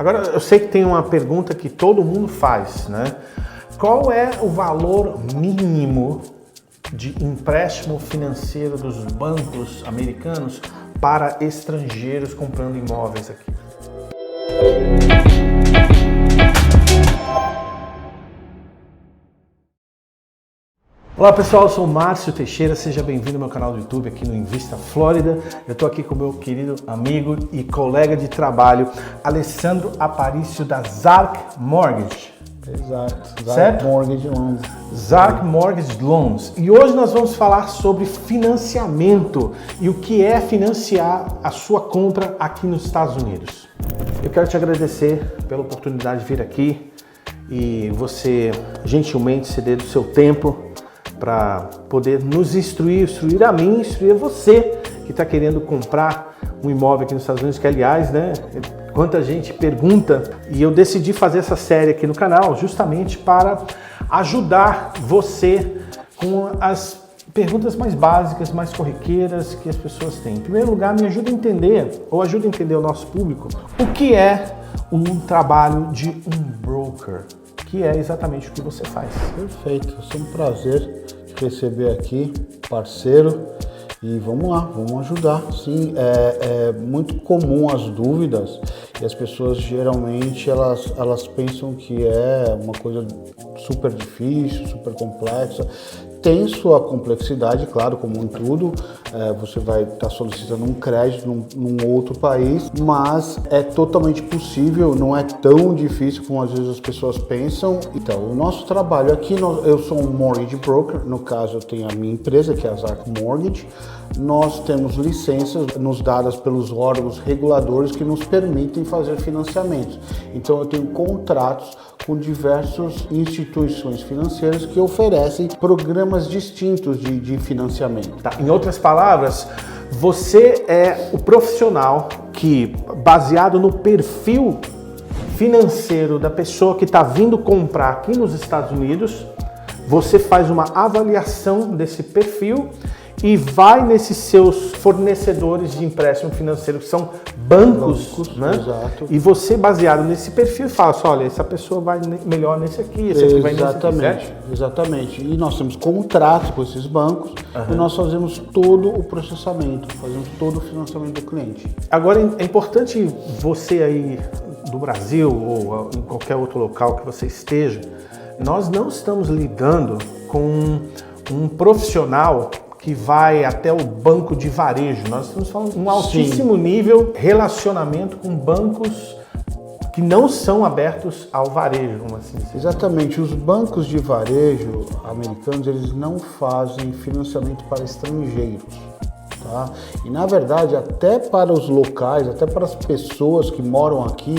Agora, eu sei que tem uma pergunta que todo mundo faz, né? Qual é o valor mínimo de empréstimo financeiro dos bancos americanos para estrangeiros comprando imóveis aqui? Olá pessoal, eu sou o Márcio Teixeira, seja bem-vindo ao meu canal do YouTube aqui no Invista Flórida. Eu estou aqui com o meu querido amigo e colega de trabalho, Alessandro Aparício da Zark Mortgage. Exato, Zark Mortgage Loans. Zark Mortgage Loans. E hoje nós vamos falar sobre financiamento e o que é financiar a sua compra aqui nos Estados Unidos. Eu quero te agradecer pela oportunidade de vir aqui e você gentilmente ceder do seu tempo para poder nos instruir a mim, instruir a você que está querendo comprar um imóvel aqui nos Estados Unidos, que aliás, né, quanta gente pergunta, e eu decidi fazer essa série aqui no canal justamente para ajudar você com as perguntas mais básicas, mais corriqueiras que as pessoas têm. Em primeiro lugar, me ajuda a entender, ou ajuda a entender o nosso público, o que é um trabalho de um broker, que é exatamente o que você faz. Perfeito, é um prazer te receber aqui, parceiro, e vamos lá, vamos ajudar. Sim, é muito comum as dúvidas e as pessoas geralmente elas pensam que é uma coisa super difícil, super complexa. Tem sua complexidade, claro, como em tudo, você vai estar solicitando um crédito num outro país, mas é totalmente possível, não é tão difícil como às vezes as pessoas pensam. Então, o nosso trabalho aqui, eu sou um mortgage broker, no caso eu tenho a minha empresa, que é a Zark Mortgage. Nós temos licenças nos dadas pelos órgãos reguladores que nos permitem fazer financiamentos. Então, eu tenho contratos com diversas instituições financeiras que oferecem programas distintos de financiamento. Tá. Em outras palavras, você é o profissional que, baseado no perfil financeiro da pessoa que está vindo comprar aqui nos Estados Unidos, você faz uma avaliação desse perfil e vai nesses seus fornecedores de empréstimo financeiro, que são bancos, né? Exato. E você, baseado nesse perfil, fala assim, olha, essa pessoa vai melhor nesse aqui, esse aqui vai nesse aqui. Exatamente. E nós temos contratos com esses bancos e nós fazemos todo o processamento, fazemos todo o financiamento do cliente. Agora, é importante você aí do Brasil ou em qualquer outro local que você esteja, nós não estamos lidando com um profissional que vai até o banco de varejo. Nós estamos falando de um altíssimo nível relacionamento com bancos que não são abertos ao varejo, vamos assim dizer. Exatamente. Os bancos de varejo americanos, eles não fazem financiamento para estrangeiros. Tá? E na verdade, até para os locais, até para as pessoas que moram aqui,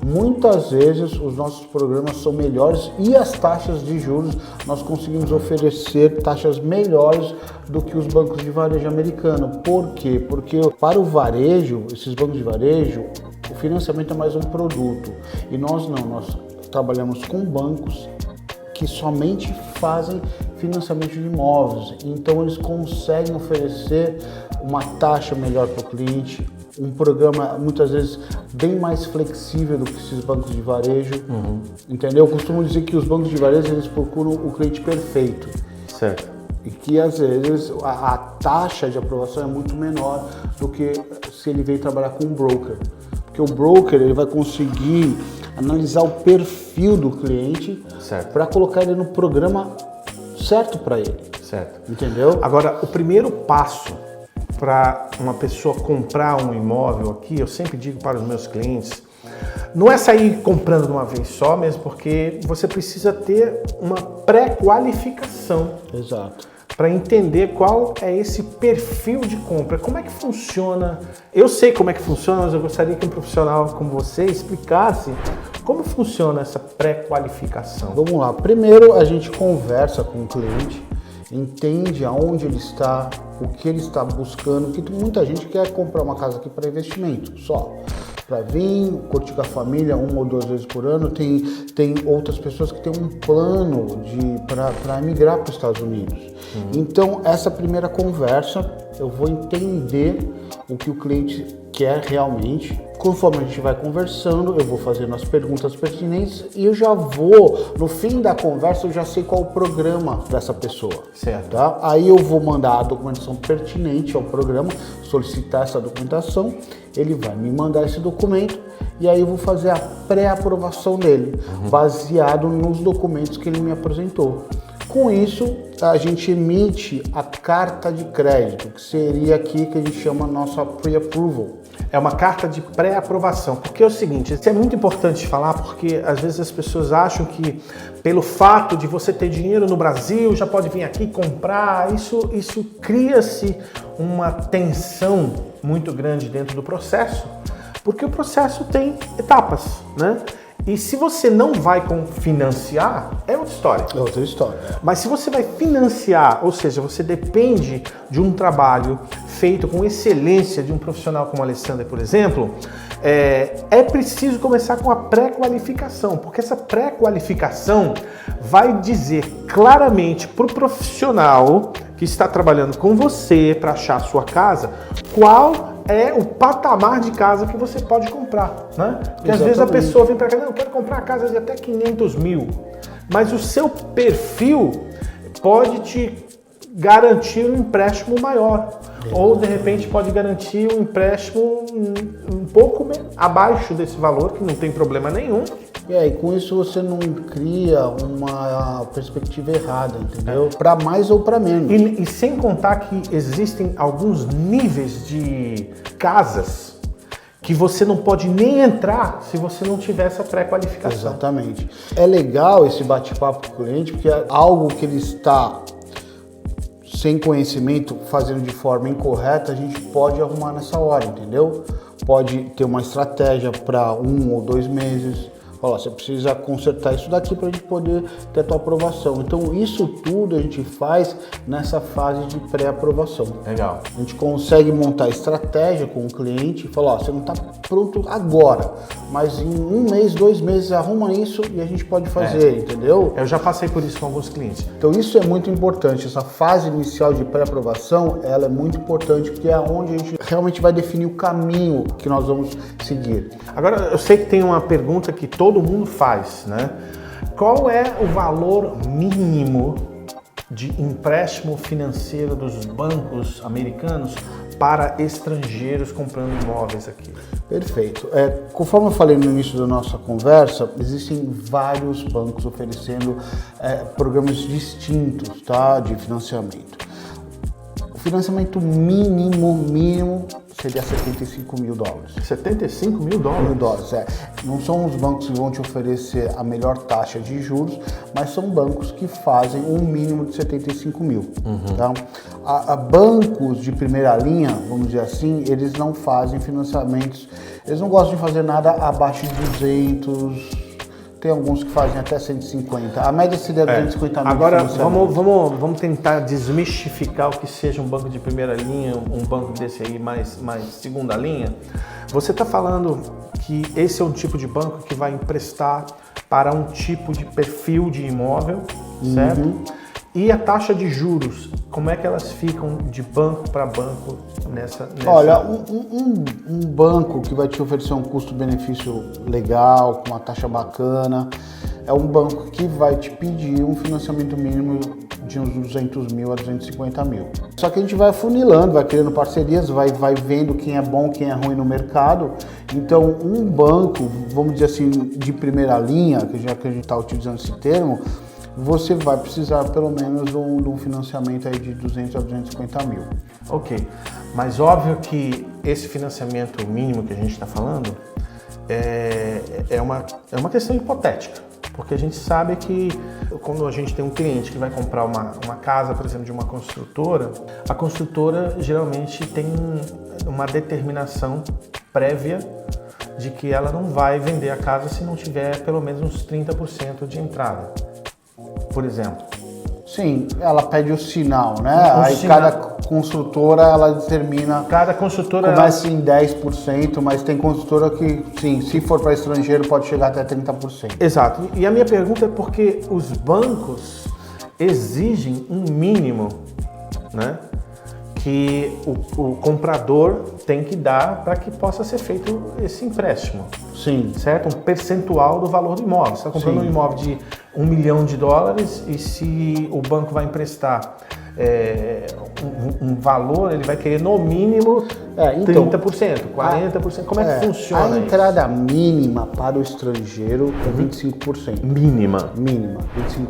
muitas vezes os nossos programas são melhores e as taxas de juros nós conseguimos oferecer taxas melhores do que os bancos de varejo americano. Por quê? Porque para o varejo, esses bancos de varejo, o financiamento é mais um produto e nós trabalhamos com bancos que somente fazem financiamento de imóveis, então eles conseguem oferecer uma taxa melhor para o cliente, um programa muitas vezes bem mais flexível do que esses bancos de varejo, entendeu? Eu costumo dizer que os bancos de varejo eles procuram o cliente perfeito, certo? E que às vezes a taxa de aprovação é muito menor do que se ele veio trabalhar com um broker, porque o broker ele vai conseguir analisar o perfil do cliente para colocar ele no programa certo para ele. Certo. Entendeu? Agora, o primeiro passo para uma pessoa comprar um imóvel aqui, eu sempre digo para os meus clientes, não é sair comprando de uma vez só, mesmo porque você precisa ter uma pré-qualificação. Exato. Para entender qual é esse perfil de compra. Como é que funciona? Eu sei como é que funciona, mas eu gostaria que um profissional como você explicasse como funciona essa pré-qualificação. Vamos lá. Primeiro a gente conversa com o cliente, entende aonde ele está, o que ele está buscando, que muita gente quer comprar uma casa aqui para investimento só. Para vir, curtir com a família 1 ou 2 vezes por ano. Tem outras pessoas que têm um plano para emigrar para os Estados Unidos. Então, essa primeira conversa, eu vou entender o que o cliente que é realmente, conforme a gente vai conversando, eu vou fazendo as perguntas pertinentes e eu já vou, no fim da conversa, eu já sei qual o programa dessa pessoa. Certo. Tá? Aí eu vou mandar a documentação pertinente ao programa, solicitar essa documentação, ele vai me mandar esse documento e aí eu vou fazer a pré-aprovação dele, baseado nos documentos que ele me apresentou. Com isso, a gente emite a carta de crédito, que seria aqui que a gente chama nossa pre-approval. É uma carta de pré-aprovação, porque é o seguinte, isso é muito importante falar, porque às vezes as pessoas acham que pelo fato de você ter dinheiro no Brasil, já pode vir aqui comprar, isso cria-se uma tensão muito grande dentro do processo, porque o processo tem etapas, né? E se você não vai financiar, é outra história. É outra história. Mas se você vai financiar, ou seja, você depende de um trabalho feito com excelência de um profissional como o Alessandro, por exemplo, é preciso começar com a pré-qualificação, porque essa pré-qualificação vai dizer claramente para o profissional que está trabalhando com você para achar a sua casa, qual é o patamar de casa que você pode comprar, né? Porque às vezes a pessoa vem para cá, não, eu quero comprar uma casa de até 500 mil, mas o seu perfil pode te garantir um empréstimo maior, ou de repente pode garantir um empréstimo um pouco abaixo desse valor, que não tem problema nenhum. E aí, com isso você não cria uma perspectiva errada, entendeu? Para mais ou para menos. E sem contar que existem alguns níveis de casas que você não pode nem entrar se você não tiver essa pré-qualificação. Exatamente. É legal esse bate-papo com o cliente, porque é algo que ele está sem conhecimento, fazendo de forma incorreta, a gente pode arrumar nessa hora, entendeu? Pode ter uma estratégia para 1 ou 2 meses. Olha, você precisa consertar isso daqui para a gente poder ter a tua aprovação. Então, isso tudo a gente faz nessa fase de pré-aprovação. Legal. A gente consegue montar estratégia com o cliente e falar, ó, você não está pronto agora, mas em 1 mês, 2 meses, arruma isso e a gente pode fazer, entendeu? Eu já passei por isso com alguns clientes. Então, isso é muito importante. Essa fase inicial de pré-aprovação, ela é muito importante, porque é onde a gente realmente vai definir o caminho que nós vamos seguir. Agora, eu sei que tem uma pergunta que todo mundo faz, né? Qual é o valor mínimo de empréstimo financeiro dos bancos americanos para estrangeiros comprando imóveis aqui? Perfeito. Conforme eu falei no início da nossa conversa, existem vários bancos oferecendo programas distintos, tá, de financiamento. O financiamento mínimo seria $75 mil. $75 mil? Não são os bancos que vão te oferecer a melhor taxa de juros, mas são bancos que fazem um mínimo de 75 mil. Tá? Bancos de primeira linha, vamos dizer assim, eles não fazem financiamentos, eles não gostam de fazer nada abaixo de 200. Tem alguns que fazem até 150. A média seria 250 mil. Agora, vamos tentar desmistificar o que seja um banco de primeira linha, um banco desse aí mais segunda linha. Você está falando que esse é um tipo de banco que vai emprestar para um tipo de perfil de imóvel, certo? E a taxa de juros, como é que elas ficam de banco para banco nessa... Olha, um banco que vai te oferecer um custo-benefício legal, com uma taxa bacana, é um banco que vai te pedir um financiamento mínimo de uns 200 mil a 250 mil. Só que a gente vai afunilando, vai criando parcerias, vai vendo quem é bom, quem é ruim no mercado. Então, um banco, vamos dizer assim, de primeira linha, que já que a gente está utilizando esse termo, você vai precisar pelo menos de um financiamento aí de 200 a 250 mil. Ok, mas óbvio que esse financiamento mínimo que a gente está falando é uma questão hipotética, porque a gente sabe que quando a gente tem um cliente que vai comprar uma casa, por exemplo, de uma construtora, a construtora geralmente tem uma determinação prévia de que ela não vai vender a casa se não tiver pelo menos uns 30% de entrada. Por exemplo. Sim, ela pede o sinal, né? Aí cada construtora, ela determina... Cada construtora... Começa em 10%, mas tem construtora que, sim, se for para estrangeiro, pode chegar até 30%. Exato. E a minha pergunta é porque os bancos exigem um mínimo, né? que o comprador tem que dar para que possa ser feito esse empréstimo. Sim. Certo? Um percentual do valor do imóvel. Você está comprando um imóvel de $1 milhão e se o banco vai emprestar um valor, ele vai querer no mínimo 30%, 40%. Como é que funciona a entrada mínima para o estrangeiro é 25%. Mínima? Mínima,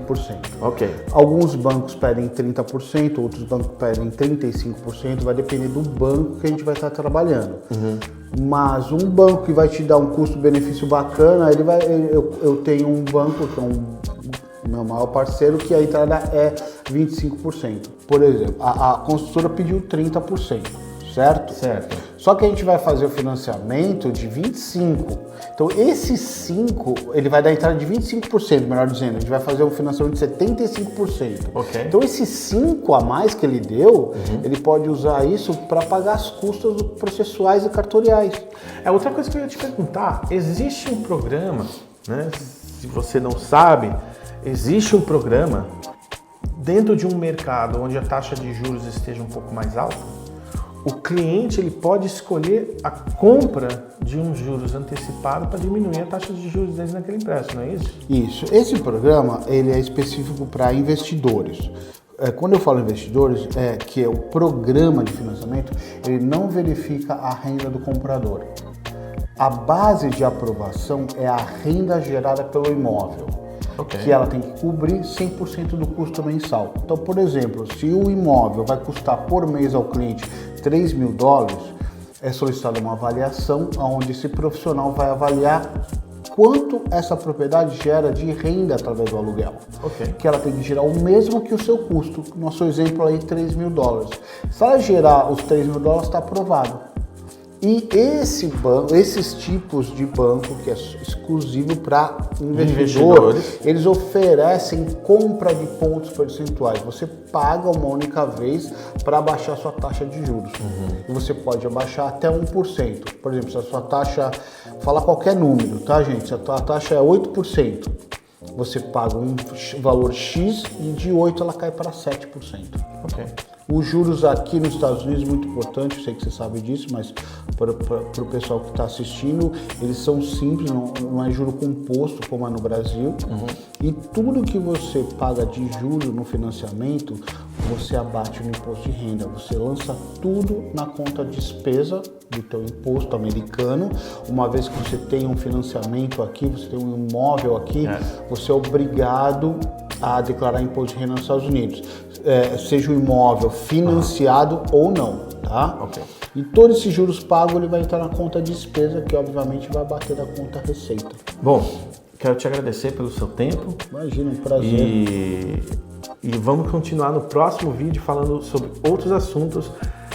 25%. Ok. Alguns bancos pedem 30%, outros bancos pedem 35%, vai depender do banco que a gente vai estar trabalhando. Mas um banco que vai te dar um custo-benefício bacana, eu tenho um banco que é o meu maior parceiro, que a entrada é 25%. Por exemplo, a construtora pediu 30%, certo? Certo. Só que a gente vai fazer o financiamento de 25%. Então, esse 5%, ele vai dar entrada de 25%, melhor dizendo. A gente vai fazer um financiamento de 75%. Ok. Então, esse 5% a mais que ele deu, ele pode usar isso para pagar as custas processuais e cartoriais. Outra coisa que eu ia te perguntar, existe um programa, né? Se você não sabe, existe um programa dentro de um mercado onde a taxa de juros esteja um pouco mais alta. O cliente ele pode escolher a compra de um juros antecipado para diminuir a taxa de juros dele naquele empréstimo, não é isso? Isso. Esse programa ele é específico para investidores. Quando eu falo investidores, que é o programa de financiamento, ele não verifica a renda do comprador. A base de aprovação é a renda gerada pelo imóvel. Okay. Que ela tem que cobrir 100% do custo mensal. Então, por exemplo, se o imóvel vai custar por mês ao cliente $3 mil, é solicitada uma avaliação onde esse profissional vai avaliar quanto essa propriedade gera de renda através do aluguel. Okay. Que ela tem que gerar o mesmo que o seu custo. Nosso exemplo aí, $3 mil. Se ela gerar os $3 mil, está aprovado. E esses tipos de banco, que é exclusivo para investidores, eles oferecem compra de pontos percentuais. Você paga uma única vez para abaixar sua taxa de juros. E você pode abaixar até 1%. Por exemplo, se a sua taxa, fala qualquer número, tá, gente? Se a tua taxa é 8%, você paga um valor X e de 8% ela cai para 7%. Ok. Os juros aqui nos Estados Unidos, muito importante, eu sei que você sabe disso, mas para o pessoal que está assistindo, eles são simples, não é juro composto como é no Brasil. E tudo que você paga de juros no financiamento, você abate no imposto de renda. Você lança tudo na conta despesa do teu imposto americano. Uma vez que você tem um financiamento aqui, você tem um imóvel aqui, você é obrigado a declarar imposto de renda nos Estados Unidos. Seja um imóvel financiado ou não, tá? Okay. E todos esses juros pagos ele vai entrar na conta despesa, que obviamente vai bater da conta receita. Bom, quero te agradecer pelo seu tempo. Imagina, um prazer. E vamos continuar no próximo vídeo falando sobre outros assuntos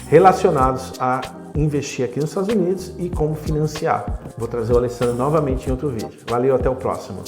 relacionados a investir aqui nos Estados Unidos e como financiar. Vou trazer o Alessandro novamente em outro vídeo. Valeu, até o próximo.